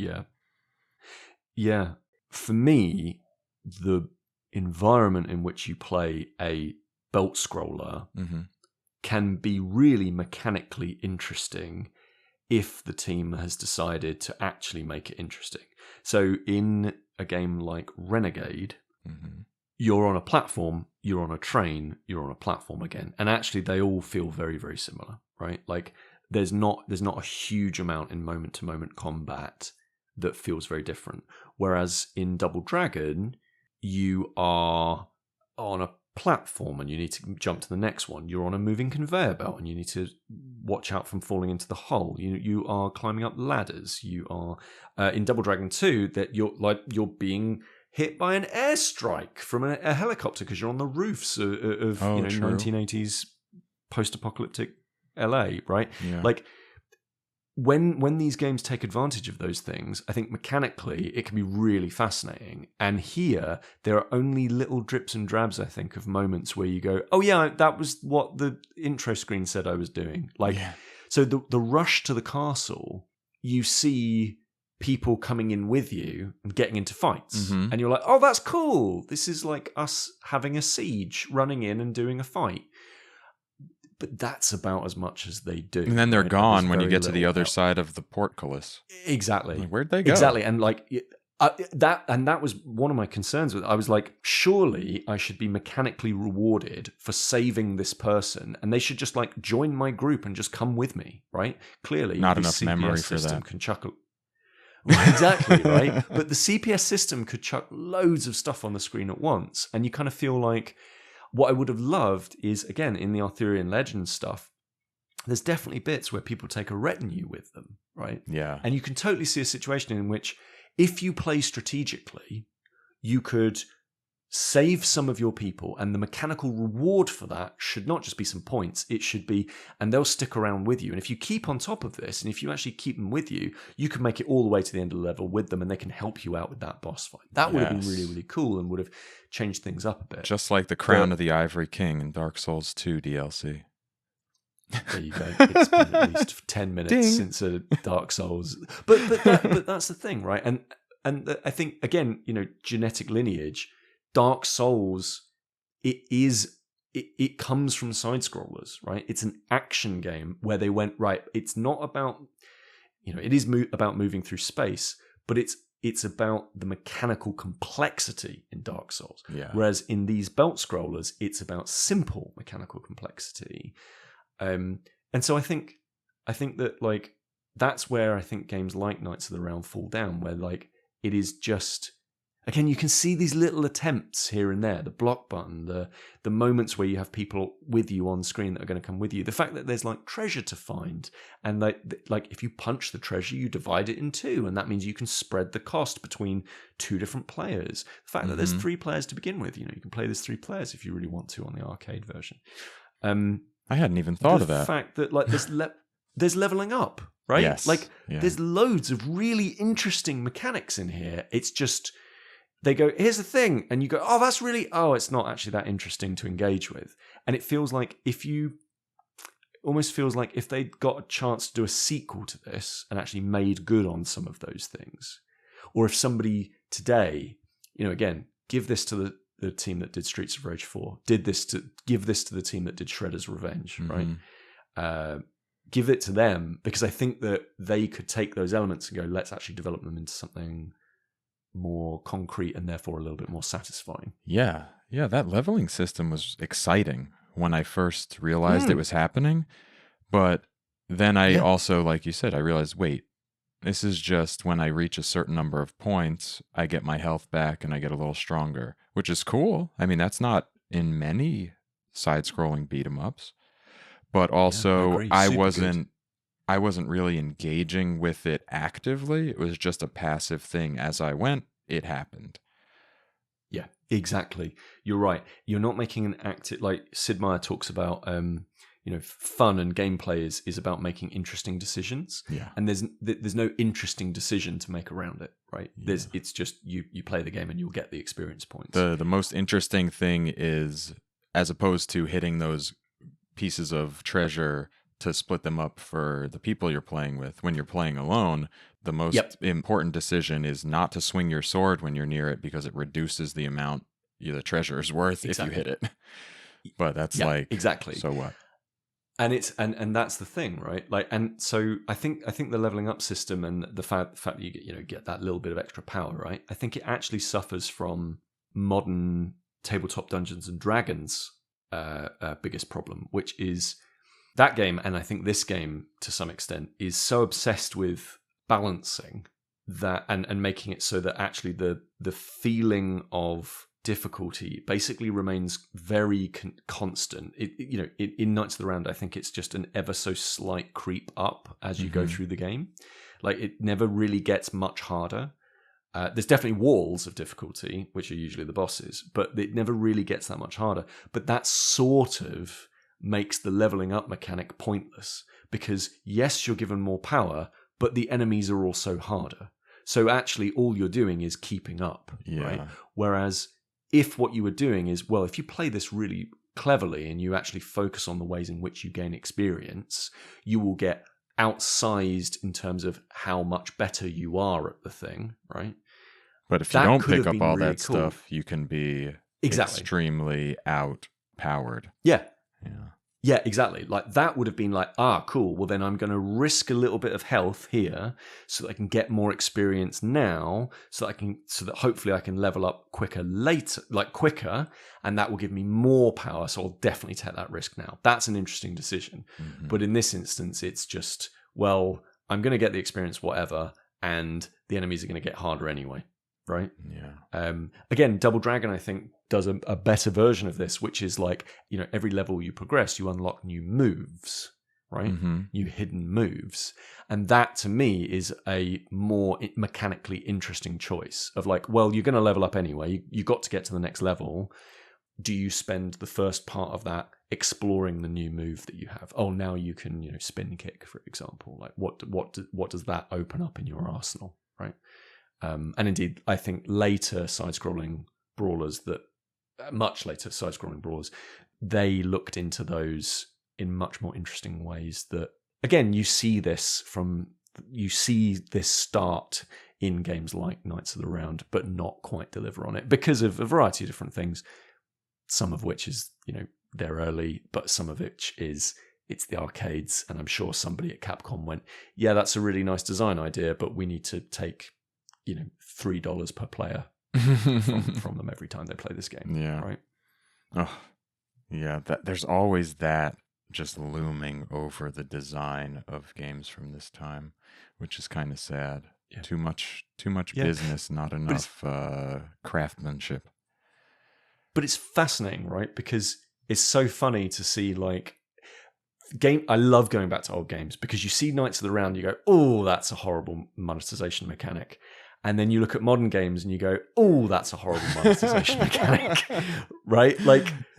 Yeah. For me, the environment in which you play a belt scroller can be really mechanically interesting if the team has decided to actually make it interesting. So in a game like Renegade, you're on a platform, you're on a train, you're on a platform again. And actually they all feel very, very similar, right? Like there's not a huge amount in moment-to-moment combat that feels very different. Whereas in Double Dragon, you are on a platform and you need to jump to the next one. You're on a moving conveyor belt and you need to watch out from falling into the hole. You are climbing up ladders. You are in Double Dragon 2 that you're being hit by an airstrike from a helicopter because you're on the roofs of 1980s post-apocalyptic LA, right? Yeah. Like when these games take advantage of those things, I think mechanically it can be really fascinating. And here there are only little drips and drabs, I think, of moments where you go, "Oh yeah, that was what the intro screen said I was doing." So the rush to the castle, you see people coming in with you and getting into fights, and you're like, "Oh, that's cool. This is like us having a siege, running in and doing a fight." But that's about as much as they do. And then they're gone when you get to the other side of the portcullis. Exactly. Like, where'd they go? Exactly. And like that was one of my concerns with it. I was like, surely I should be mechanically rewarded for saving this person, and they should just like join my group and just come with me, right? Clearly, not the enough CPS memory for system that. can chuckle. Exactly, right? But the CPS system could chuck loads of stuff on the screen at once. And you kind of feel like what I would have loved is, again, in the Arthurian Legends stuff, there's definitely bits where people take a retinue with them, right? Yeah. And you can totally see a situation in which if you play strategically, you could save some of your people, and the mechanical reward for that should not just be some points, it should be, and they'll stick around with you. And if you keep on top of this, and if you actually keep them with you, you can make it all the way to the end of the level with them, and they can help you out with that boss fight. That would have been really, really cool and would have changed things up a bit. Just like the Crown of the Ivory King in Dark Souls 2 DLC. There you go. It's been at least 10 minutes since a Dark Souls. But that's the thing, right? And I think, again, genetic lineage, Dark Souls, it comes from side scrollers, right? It's an action game where they went, right, it's not about, it is about moving through space, but it's about the mechanical complexity in Dark Souls. Yeah. Whereas in these belt scrollers, it's about simple mechanical complexity. And so I think that, like, that's where I think games like Knights of the Round fall down, where, like, it is just, again, you can see these little attempts here and there, the block button, the moments where you have people with you on screen that are going to come with you, the fact that there's, like, treasure to find, and like if you punch the treasure, you divide it in two, and that means you can spread the cost between two different players. The fact that there's 3 players to begin with, you can play this 3 players if you really want to on the arcade version. I hadn't even thought of that. The fact that, like, there's leveling up, right? Yes. Like, there's loads of really interesting mechanics in here. It's just, they go, here's the thing, and you go, oh, that's really, it's not actually that interesting to engage with. And it feels like almost feels like if they'd got a chance to do a sequel to this and actually made good on some of those things, or if somebody today, again, give this to the team that did Streets of Rage 4, give this to the team that did Shredder's Revenge, right? Give it to them, because I think that they could take those elements and go, let's actually develop them into something more concrete and therefore a little bit more satisfying. Yeah, that leveling system was exciting when I first realized it was happening. But then I also, like you said, I realized, wait, this is just when I reach a certain number of points, I get my health back and I get a little stronger, which is cool. I mean, that's not in many side-scrolling beat-em-ups. But also, I wasn't really engaging with it actively. It was just a passive thing. As I went, it happened. Yeah, exactly. You're right. You're not making an active, like Sid Meier talks about, fun and gameplay is about making interesting decisions. Yeah. And there's no interesting decision to make around it, right? Yeah. It's just you play the game and you'll get the experience points. The most interesting thing is, as opposed to hitting those pieces of treasure to split them up for the people you're playing with, when you're playing alone, the most important decision is not to swing your sword when you're near it, because it reduces the amount the treasure is worth if you hit it. But that's exactly. So what? And it's and that's the thing, right? Like, and so I think the leveling up system and the fact that you get that little bit of extra power, right? I think it actually suffers from modern tabletop Dungeons and Dragons biggest problem, which is that game, and I think this game to some extent, is so obsessed with balancing that and making it so that actually the feeling of difficulty basically remains very constant. In Knights of the Round, I think it's just an ever so slight creep up as you go through the game. Like, it never really gets much harder. There's definitely walls of difficulty, which are usually the bosses, but it never really gets that much harder. But that sort of makes the leveling up mechanic pointless, because yes, you're given more power, but the enemies are also harder. So actually all you're doing is keeping up, right? Whereas if what you were doing is, well, if you play this really cleverly and you actually focus on the ways in which you gain experience, you will get outsized in terms of how much better you are at the thing, right? But if you don't pick up all that stuff, you can be extremely outpowered. Yeah, exactly. Like, that would have been like, cool. Well, then I'm going to risk a little bit of health here so that I can get more experience now, so that hopefully I can level up quicker later, and that will give me more power. So I'll definitely take that risk now. That's an interesting decision. But in this instance, it's just, well, I'm going to get the experience, whatever. and the enemies are going to get harder anyway, right? Yeah. Again, Double Dragon, I think, does a better version of this, which is like, every level you progress, you unlock new moves, right? Mm-hmm. New hidden moves. And that, to me, is a more mechanically interesting choice of like, well, you're going to level up anyway. You got to get to the next level. Do you spend the first part of that exploring the new move that you have? Oh, now you can, spin kick, for example. Like, what does that open up in your arsenal, right? And indeed, I think later side-scrolling brawlers much later side-scrolling brawlers, they looked into those in much more interesting ways. That again, you see this start in games like Knights of the Round, but not quite deliver on it because of a variety of different things. Some of which is, they're early, but some of which is it's the arcades. And I'm sure somebody at Capcom went, yeah, that's a really nice design idea, but we need to take, $3 per player from them every time they play this game. Yeah. Right. Oh, yeah. There's always that just looming over the design of games from this time, which is kind of sad. Yeah. Too much business, not enough craftsmanship. But it's fascinating, right? Because it's so funny to see I love going back to old games because you see Knights of the Round, you go, oh, that's a horrible monetization mechanic. And then you look at modern games and you go, oh, that's a horrible monetization mechanic, right?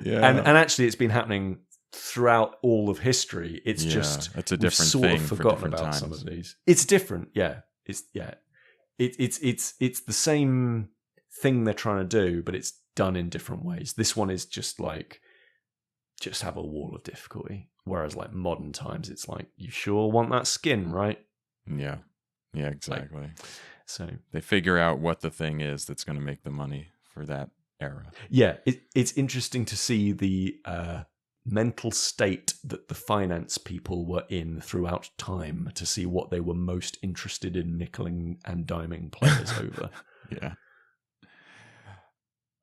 Yeah. And actually it's been happening throughout all of history. It's just it's a different sort thing of forgotten for different about times. some of these. It's different, yeah. It's the same thing they're trying to do, but it's done in different ways. This one is just have a wall of difficulty. Whereas modern times, it's like, you sure want that skin, right? Yeah. Yeah, exactly. So they figure out what the thing is that's going to make the money for that era. Yeah, it's interesting to see the mental state that the finance people were in throughout time to see what they were most interested in nickeling and diming players over. Yeah.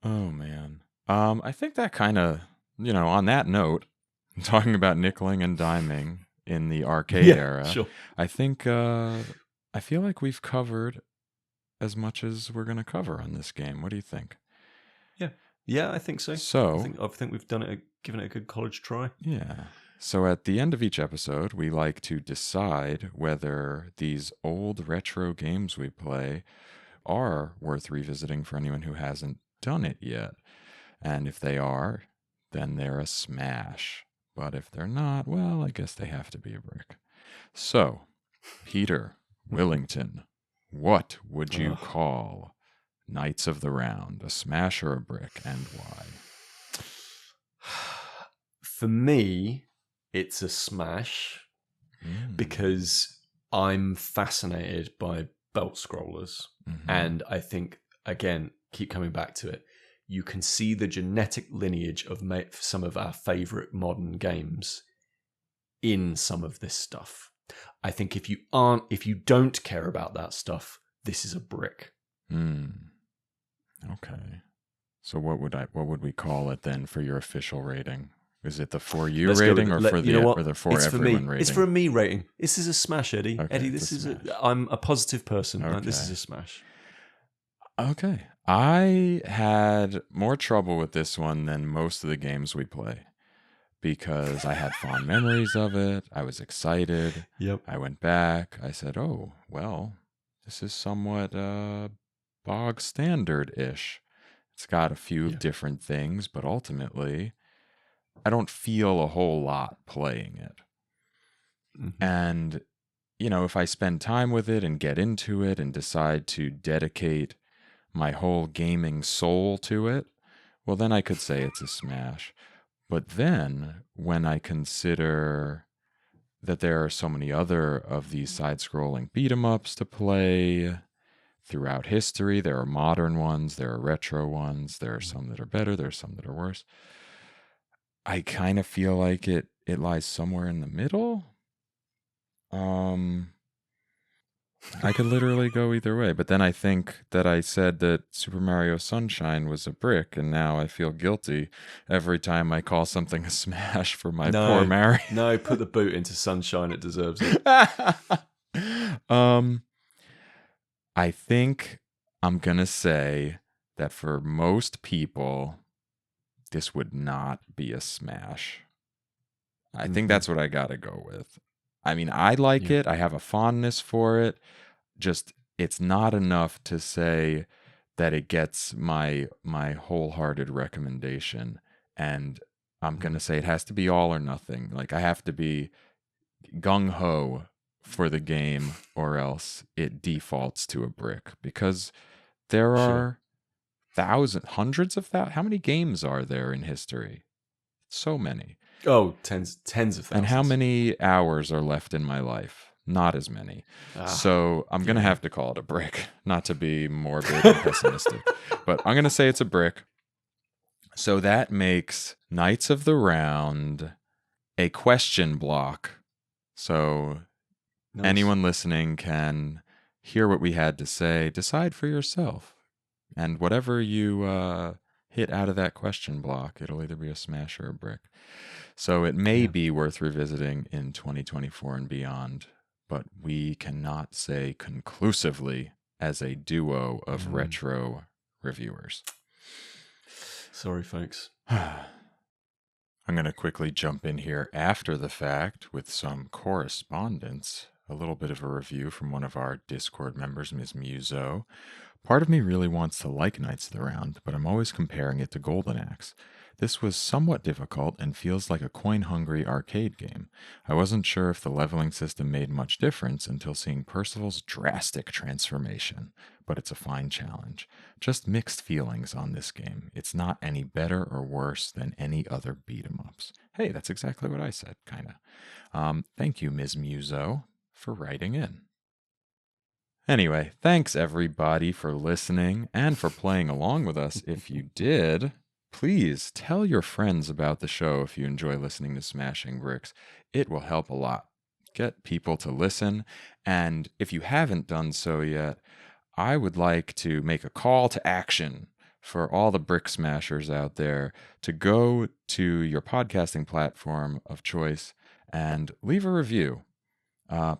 Oh, man. I think that kind of, on that note, talking about nickeling and diming in the arcade era, sure. I think, I feel like we've covered as much as we're going to cover on this game. What do you think? Yeah, I think so. I think we've given it a good college try. Yeah. So at the end of each episode, we like to decide whether these old retro games we play are worth revisiting for anyone who hasn't done it yet. And if they are, then they're a smash. But if they're not, well, I guess they have to be a brick. So, Peter, Willington, what would you call Knights of the Round, a smash or a brick, and why? For me, it's a smash because I'm fascinated by belt scrollers. Mm-hmm. And I think, again, keep coming back to it, you can see the genetic lineage of some of our favorite modern games in some of this stuff. I think if you don't care about that stuff, this is a brick. Okay. So what would we call it then for your official rating? Is it the for you rating or for the for everyone rating? It's for a me rating. This is a smash, Eddie. Okay, Eddie, I'm a positive person. Okay. This is a smash. Okay. I had more trouble with this one than most of the games we play because I had fond memories of it. I was excited. Yep. I went back. I said, oh, well, this is somewhat bog standard-ish. It's got a few different things, but ultimately, I don't feel a whole lot playing it. Mm-hmm. And, if I spend time with it and get into it and decide to dedicate my whole gaming soul to it, well, then I could say it's a smash. But then when I consider that there are so many other of these side-scrolling beat-em-ups to play throughout history, there are modern ones, there are retro ones, there are some that are better, there are some that are worse. I kind of feel like it lies somewhere in the middle. I could literally go either way, but then I think that I said that Super Mario Sunshine was a brick, and now I feel guilty every time I call something a smash for my poor Mario. No, put the boot into Sunshine, it deserves it. I think I'm going to say that for most people, this would not be a smash. I think that's what I got to go with. I mean, I like it. I have a fondness for it. Just it's not enough to say that it gets my wholehearted recommendation. And I'm going to say it has to be all or nothing. Like I have to be gung-ho for the game or else it defaults to a brick because there are hundreds of thousands. How many games are there in history? So many. Oh, tens of thousands. And how many hours are left in my life? Not as many. So I'm going to have to call it a brick, not to be morbid and pessimistic, but I'm going to say it's a brick. So that makes Knights of the Round a question block. So anyone listening can hear what we had to say, decide for yourself. And whatever you hit out of that question block, it'll either be a smash or a brick. So it may be worth revisiting in 2024 and beyond, but we cannot say conclusively as a duo of retro reviewers. Sorry, folks. I'm going to quickly jump in here after the fact with some correspondence. A little bit of a review from one of our Discord members, Ms. Muso. Part of me really wants to like Knights of the Round, but I'm always comparing it to Golden Axe. This was somewhat difficult and feels like a coin-hungry arcade game. I wasn't sure if the leveling system made much difference until seeing Percival's drastic transformation, but it's a fine challenge. Just mixed feelings on this game. It's not any better or worse than any other beat-em-ups. Hey, that's exactly what I said, kinda. Thank you, Ms. Muso, for writing in. Anyway, thanks everybody for listening and for playing along with us. If you did, please tell your friends about the show if you enjoy listening to Smashing Bricks. It will help a lot. Get people to listen. And if you haven't done so yet, I would like to make a call to action for all the brick smashers out there to go to your podcasting platform of choice and leave a review.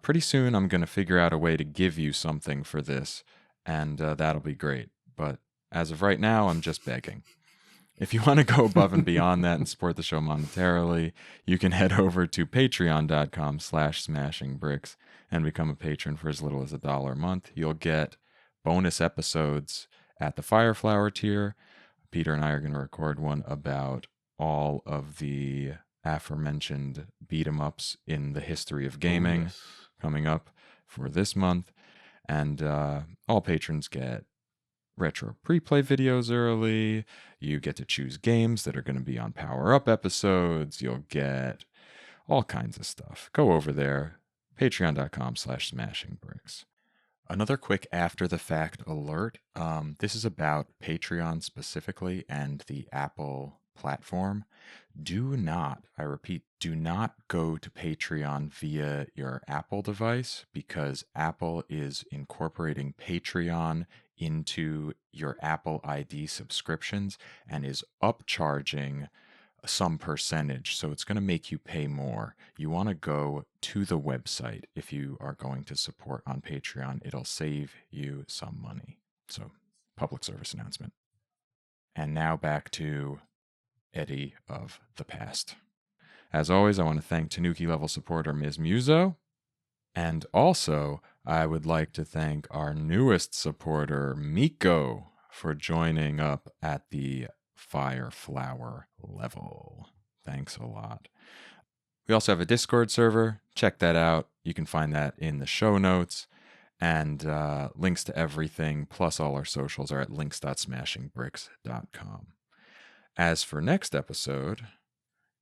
Pretty soon I'm going to figure out a way to give you something for this, and that'll be great. But as of right now, I'm just begging. If you want to go above and beyond that and support the show monetarily, you can head over to patreon.com/smashingbricks and become a patron for as little as $1 a month. You'll get bonus episodes at the Fireflower tier. Peter and I are going to record one about all of the aforementioned beat-em-ups in the history of gaming coming up for this month. And all patrons get retro pre-play videos early. You get to choose games that are going to be on power-up episodes. You'll get all kinds of stuff. Go over there, patreon.com/smashingbricks. Another quick after-the-fact alert. This is about Patreon specifically and the Apple platform. Do not, I repeat, do not go to Patreon via your Apple device because Apple is incorporating Patreon into your Apple ID subscriptions and is upcharging some percentage. So it's going to make you pay more. You want to go to the website if you are going to support on Patreon. It'll save you some money. So, public service announcement. And now back to Eddie of the past. As always, I want to thank Tanuki level supporter Ms. Muso. And also, I would like to thank our newest supporter, Miko, for joining up at the Fireflower level. Thanks a lot. We also have a Discord server. Check that out. You can find that in the show notes. And links to everything, plus all our socials, are at links.smashingbricks.com. As for next episode,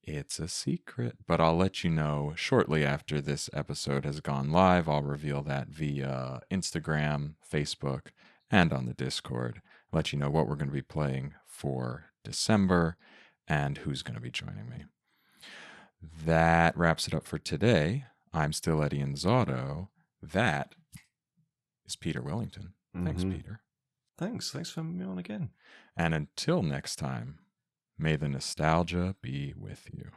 it's a secret, but I'll let you know shortly after this episode has gone live. I'll reveal that via Instagram, Facebook, and on the Discord. Let you know what we're going to be playing for December and who's going to be joining me. That wraps it up for today. I'm still Eddie Inzauto. That is Peter Willington. Thanks, Peter. Thanks for having me on again. And until next time, may the nostalgia be with you.